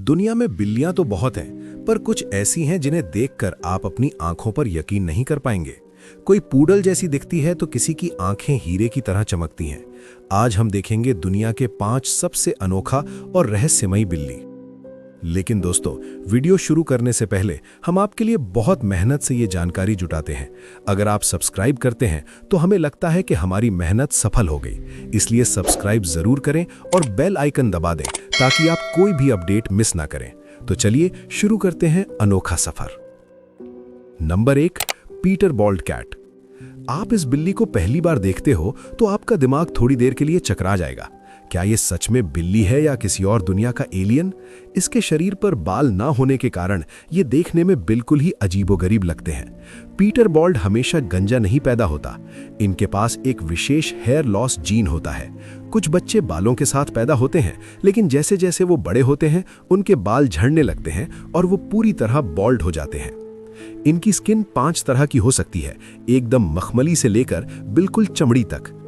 दुनिया में बिल्लियां तो बहुत हैं, पर कुछ ऐसी हैं जिन्हें देखकर आप अपनी आंखों पर यकीन नहीं कर पाएंगे। कोई पूडल जैसी दिखती है तो किसी की आंखें हीरे की तरह चमकती हैं। आज हम देखेंगे दुनिया के 5 सबसे अनोखा और रहस्यमयी बिल्ली। लेकिन दोस्तों, वीडियो शुरू करने से पहले हम आपके लिए बहुत मेहनत से ये जानकारी जुटाते हैं। अगर आप सब्सक्राइब करते हैं तो हमें लगता है कि हमारी मेहनत सफल हो गई। इसलिए सब्सक्राइब जरूर करें और बेल आइकन दबा दें ताकि आप कोई भी अपडेट मिस ना करें। तो चलिए शुरू करते हैं अनोखा सफर। Number 1, Peterbald cat. आप इस बिल्ली को पहली बार देखते हो तो आपका दिमाग थोड़ी देर के लिए चकरा जाएगा। क्या ये सच में बिल्ली है या किसी और दुनिया का एलियन? इसके शरीर पर बाल ना होने के कारण ये देखने में बिल्कुल ही अजीबोगरीब लगते हैं। पीटर बॉल्ड हमेशा गंजा नहीं पैदा होता। इनके पास एक विशेष हेयर लॉस जीन होता है। कुछ बच्चे बालों के साथ पैदा होते हैं, लेकिन जैसे जैसे वो बड़े होते हैं उनके बाल झड़ने लगते हैं और वो पूरी तरह बॉल्ड हो जाते हैं। इनकी स्किन 5 तरह की हो सकती है, एकदम मखमली से लेकर बिल्कुल चमड़ी तक।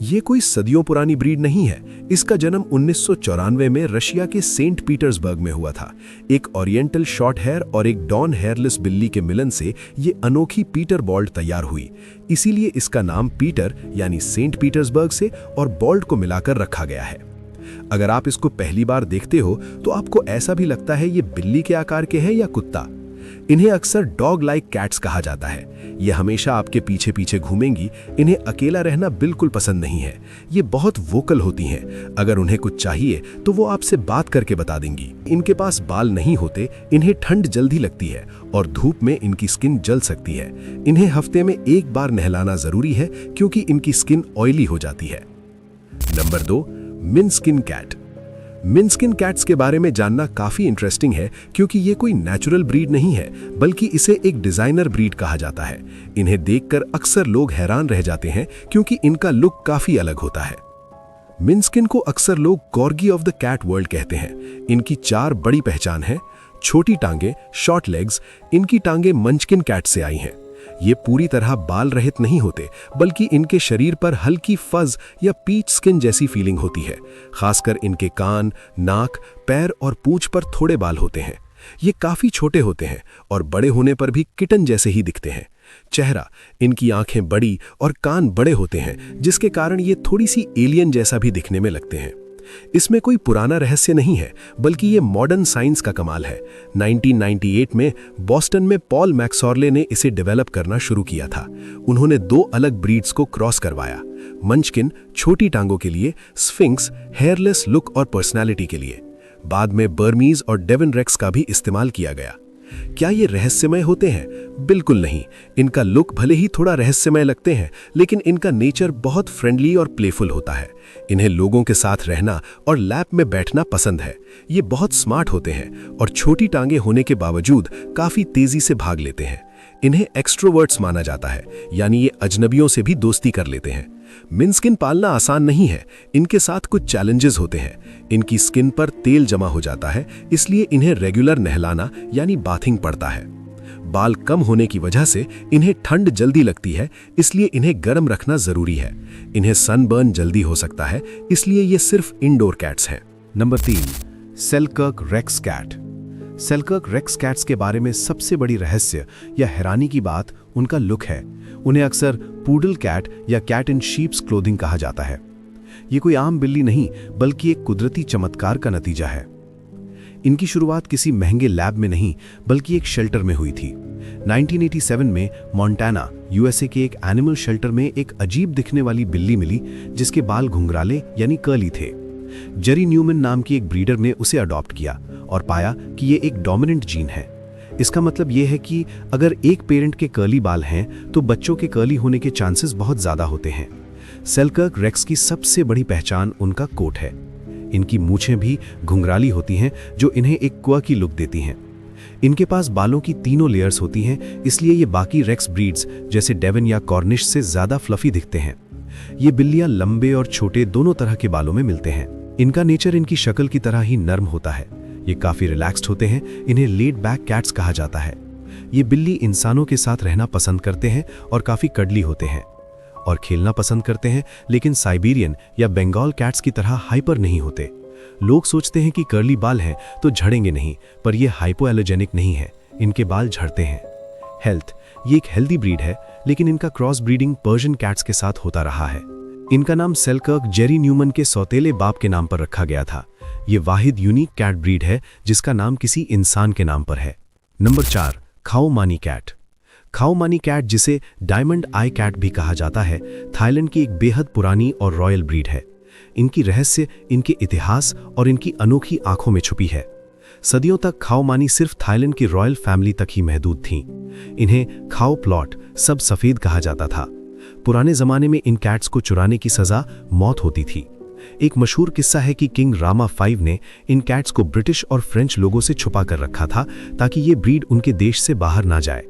ये कोई सदियों पुरानी ब्रीड नहीं है। इसका जन्म 1994 में रशिया के सेंट पीटर्सबर्ग में हुआ था। एक ओरिएंटल शॉर्ट हेयर और एक डॉन हेयरलेस बिल्ली के मिलन से ये अनोखी पीटर बॉल्ड तैयार हुई। इसीलिए इसका नाम पीटर यानी सेंट पीटर्सबर्ग से और बॉल्ड को मिलाकर रखा गया है। अगर आप इसको पहली बार देखते हो तो आपको ऐसा भी लगता है ये बिल्ली के आकार के हैं या कुत्ता। इन्हें अक्सर डॉग लाइक कैट्स कहा जाता है। ये हमेशा आपके पीछे पीछे घूमेंगी। इन्हें अकेला रहना बिल्कुल पसंद नहीं है। ये बहुत वोकल होती हैं। अगर उन्हें कुछ चाहिए तो वो आपसे बात करके बता देंगी। इनके पास बाल नहीं होते। इन्हें ठंड जल्दी लगती है और धूप में इनकी स्किन जल सकती है। इन्हें हफ्ते में 1 बार नहलाना जरूरी है क्योंकि इनकी स्किन ऑयली हो जाती है। Number 2, Minskin cat. Minskin cats के बारे में जानना काफी इंटरेस्टिंग है क्योंकि ये कोई नेचुरल ब्रीड नहीं है, बल्कि इसे एक डिजाइनर ब्रीड कहा जाता है। इन्हें देखकर अक्सर लोग हैरान रह जाते हैं क्योंकि इनका लुक काफी अलग होता है। मिनस्किन को अक्सर लोग corgi of the cat world कहते हैं। इनकी 4 बड़ी पहचान है। छोटी टांगे, शॉर्ट लेग्स। इनकी टांगे मंचकिन कैट से आई हैं। ये पूरी तरह बाल रहित नहीं होते, बल्कि इनके शरीर पर हल्की फज या पीच स्किन जैसी फीलिंग होती है। खासकर इनके कान, नाक, पैर और पूंछ पर थोड़े बाल होते हैं। ये काफी छोटे होते हैं और बड़े होने पर भी किटन जैसे ही दिखते हैं। चेहरा, इनकी आंखें बड़ी और कान बड़े होते हैं, जिसके कारण ये थोड़ी सी एलियन जैसा भी दिखने में लगते हैं। इसमें कोई पुराना रहस्य नहीं है, बल्कि ये मॉडर्न साइंस का कमाल है। 1998 में बॉस्टन में पॉल मैक्सॉर्ले ने इसे डेवलप करना शुरू किया था। उन्होंने 2 अलग ब्रीड्स को क्रॉस करवाया। मंचकिन छोटी टांगों के लिए, स्फिंक्स हेयरलेस लुक और पर्सनालिटी के लिए। बाद में बर्मीज और डेवन रेक्स का भी इस्तेमाल किया गया। क्या ये रहस्यमय होते हैं? बिल्कुल नहीं। इनका लुक भले ही थोड़ा रहस्यमय लगते हैं, लेकिन इनका नेचर बहुत फ्रेंडली और प्लेफुल होता है। इन्हें लोगों के साथ रहना और लैप में बैठना पसंद है। ये बहुत स्मार्ट होते हैं और छोटी टांगे होने के बावजूद काफी तेजी से भाग लेते हैं। इन्हें एक्सट्रोवर्ट्स माना जाता है, यानी ये अजनबियों से भी दोस्ती कर लेते हैं। मिनस्किन पालना आसान नहीं है। इनके साथ कुछ चैलेंजेस होते हैं। इनकी स्किन पर तेल जमा हो जाता है, इसलिए इन्हें रेगुलर नहलाना यानी बाथिंग पड़ता है। बाल कम होने की वजह से इन्हें ठंड जल्दी लगती है, इसलिए इन्हें गर्म रखना जरूरी है। इन्हें सनबर्न जल्दी हो सकता है, इसलिए ये सिर्फ इंडोर कैट्स हैं। Number 3, Selkirk Rex cat. Selkirk Rex cats के बारे में सबसे बड़ी रहस्य या हैरानी की बात उनका लुक है। उन्हें अक्सर पूडल कैट या कैट इन शीप्स क्लोथिंग कहा जाता है। ये कोई आम बिल्ली नहीं, बल्कि एक कुदरती चमत्कार का नतीजा है। इनकी शुरुआत किसी महंगे लैब में नहीं, बल्कि एक शेल्टर में हुई थी। 1987 में मोंटाना, यूएसए के एक एनिमल शेल्टर में एक अजीब दिखने वाली बिल्ली मिली जिसके बाल घुंघराले यानी कर्ली थे। जेरी न्यूमैन नाम की एक ब्रीडर ने उसे अडॉप्ट किया और पाया कि ये एक डोमिनेंट जीन है। इसका मतलब ये है कि अगर एक पेरेंट के कर्ली बाल हैं तो बच्चों के कर्ली होने के चांसेस बहुत ज्यादा होते हैं। सेलकर्क रेक्स की सबसे बड़ी पहचान उनका कोट है। इनकी मूछें भी घुंघराली होती हैं, जो इन्हें एक क्वर्की लुक देती हैं। इनके पास बालों की 3 लेयर्स होती हैं, इसलिए ये बाकी रेक्स ब्रीड्स जैसे डेवन या कॉर्निश से ज्यादा फ्लफी दिखते हैं। ये बिल्लियां लंबे और छोटे दोनों तरह के बालों में मिलते हैं। इनका नेचर इनकी शक्ल की तरह ही नर्म होता है। ये काफी रिलैक्स्ड होते हैं। इन्हें लेड बैक कैट्स कहा जाता है। ये बिल्ली इंसानों के साथ रहना पसंद करते हैं और काफी कड़ली होते हैं और खेलना पसंद करते हैं, लेकिन साइबेरियन या बंगाल कैट्स की तरह हाइपर नहीं होते। लोग सोचते हैं कि कर्ली बाल हैं तो झड़ेंगे नहीं, पर ये हाइपोएलर्जेनिक नहीं है, इनके बाल झड़ते हैं। हेल्थ, ये एक हेल्दी ब्रीड है, लेकिन इनका क्रॉस ब्रीडिंग पर्शियन कैट्स के साथ होता रहा है। इनका नाम सेलकर्क जेरी न्यूमन के सौतेले बाप के नाम पर रखा गया था। ये वाहिद यूनिक कैट ब्रीड है जिसका नाम किसी इंसान के नाम पर है। नंबर 4, खाओ मानी कैट। खाओ मानी कैट, जिसे डायमंड आई कैट भी कहा जाता है, थाईलैंड की एक बेहद पुरानी और रॉयल ब्रीड है। इनकी रहस्य इनके इतिहास और इनकी अनोखी आंखों में छुपी है। सदियों तक खाओ मानी सिर्फ थाईलैंड की रॉयल फैमिली तक ही महदूद थीं। इन्हें खाओ प्लॉट, सब सफेद कहा जाता था। पुराने जमाने में इन कैट्स को चुराने की सजा मौत होती थी। एक मशहूर किस्सा है कि किंग रामा 5 ने इन कैट्स को ब्रिटिश और फ्रेंच लोगों से छुपा कर रखा था ताकि ये ब्रीड उनके देश से बाहर ना जाए।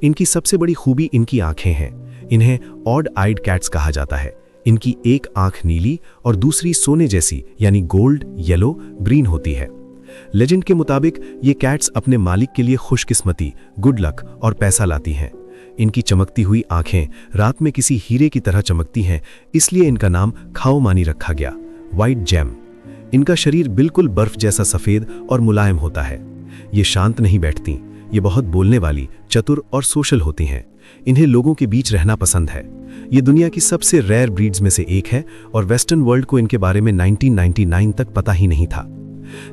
इनकी सबसे बड़ी खूबी इनकी आंखें हैं। इन्हें ऑड आइड कैट्स कहा जाता है। इनकी एक आंख नीली और दूसरी सोने जैसी यानी गोल्ड, येलो, ग्रीन होती है। लेजेंड के मुताबिक ये कैट्स अपने मालिक के लिए खुशकिस्मती, गुड लक और पैसा लाती हैं। इनकी चमकती हुई आंखें रात में किसी हीरे की तरह चमकती हैं, इसलिए इनका नाम खाओ मानी रखा गया, वाइट जेम। इनका शरीर बिल्कुल बर्फ जैसा सफेद और मुलायम होता है। ये शांत नहीं बैठती, ये बहुत बोलने वाली, चतुर और सोशल होती हैं। इन्हें लोगों के बीच रहना पसंद है। ये दुनिया की सबसे रेयर ब्रीड्स में से एक है और वेस्टर्न वर्ल्ड को इनके बारे में 1999 तक पता ही नहीं था।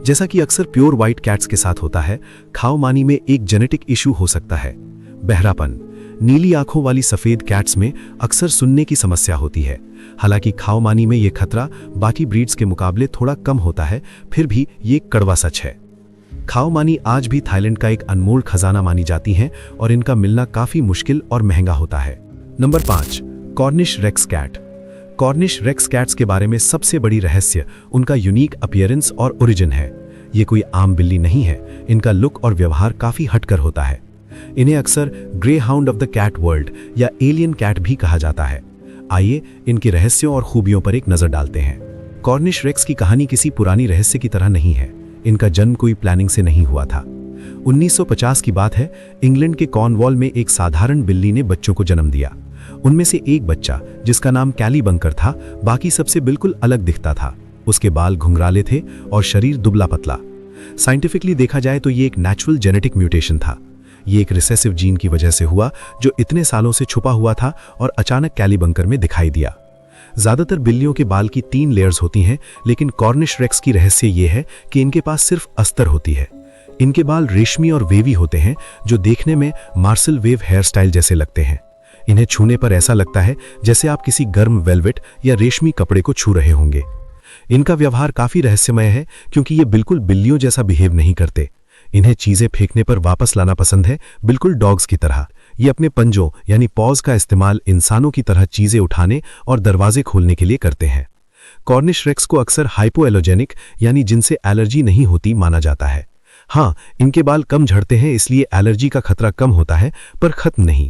जैसा कि अक्सर प्योर व्हाइट कैट्स के साथ होता है, खाओ मानी में एक जेनेटिक इशू हो सकता है, बहरापन। नीली आंखों वाली सफेद कैट्स में अक्सर सुनने की समस्या होती है। हालांकि खाओ मानी में यह खतरा बाकी ब्रीड्स के मुकाबले थोड़ा कम होता है, फिर भी ये कड़वा सच है। खाओ मानी आज भी थाईलैंड का एक अनमोल खजाना मानी जाती हैं और इनका मिलना काफी मुश्किल और महंगा होता है। Number 5, Cornish Rex cat. Cornish Rex cats के बारे में सबसे बड़ी रहस्य उनका यूनिक अपीयरेंस और ओरिजिन है। ये कोई आम बिल्ली नहीं है, इनका लुक और व्यवहार काफी हटकर होता है। इन्हें अक्सर greyhound of the cat world या एलियन कैट भी कहा जाता है। आइए इनके रहस्यों और खूबियों पर एक नजर डालते हैं। कॉर्निश रेक्स की कहानी किसी पुरानी रहस्य की तरह नहीं है। इनका जन्म कोई प्लानिंग से नहीं हुआ था। 1950 की बात है, इंग्लैंड के कॉर्नवॉल में एक साधारण बिल्ली ने बच्चों को जन्म दिया। उनमें से एक बच्चा, जिसका नाम कैली बंकर था, बाकी सबसे बिल्कुल अलग दिखता था। उसके बाल घुंघराले थे और शरीर दुबला पतला। साइंटिफिकली देखा जाए तो ये एक नेचुरल जेनेटिक म्यूटेशन था। ये एक रिसेसिव जीन की वजह से हुआ जो इतने सालों से छुपा हुआ था और अचानक कैली बंकर में दिखाई दिया। ज्यादातर बिल्लियों के बाल की 3 लेयर्स होती हैं, लेकिन कॉर्निश रेक्स की रहस्य ये है कि इनके पास सिर्फ अस्तर होती है। इनके बाल रेशमी और वेवी होते हैं, जो देखने में मार्शल वेव हेयर स्टाइल जैसे लगते हैं। इन्हें छूने पर ऐसा लगता है जैसे आप किसी गर्म वेलवेट या रेशमी कपड़े को छू रहे होंगे। इनका व्यवहार काफी रहस्यमय है क्योंकि ये बिल्कुल बिल्लियों जैसा बिहेव नहीं करते। इन्हें चीजें फेंकने पर वापस लाना पसंद है, बिल्कुल डॉग्स की तरह। ये अपने पंजों यानी पॉज का इस्तेमाल इंसानों की तरह चीजें उठाने और दरवाजे खोलने के लिए करते हैं। कॉर्निश रेक्स को अक्सर हाइपोएलर्जेनिक यानी जिनसे एलर्जी नहीं होती माना जाता है। हाँ, इनके बाल कम झड़ते हैं, इसलिए एलर्जी का खतरा कम होता है, पर खत्म नहीं।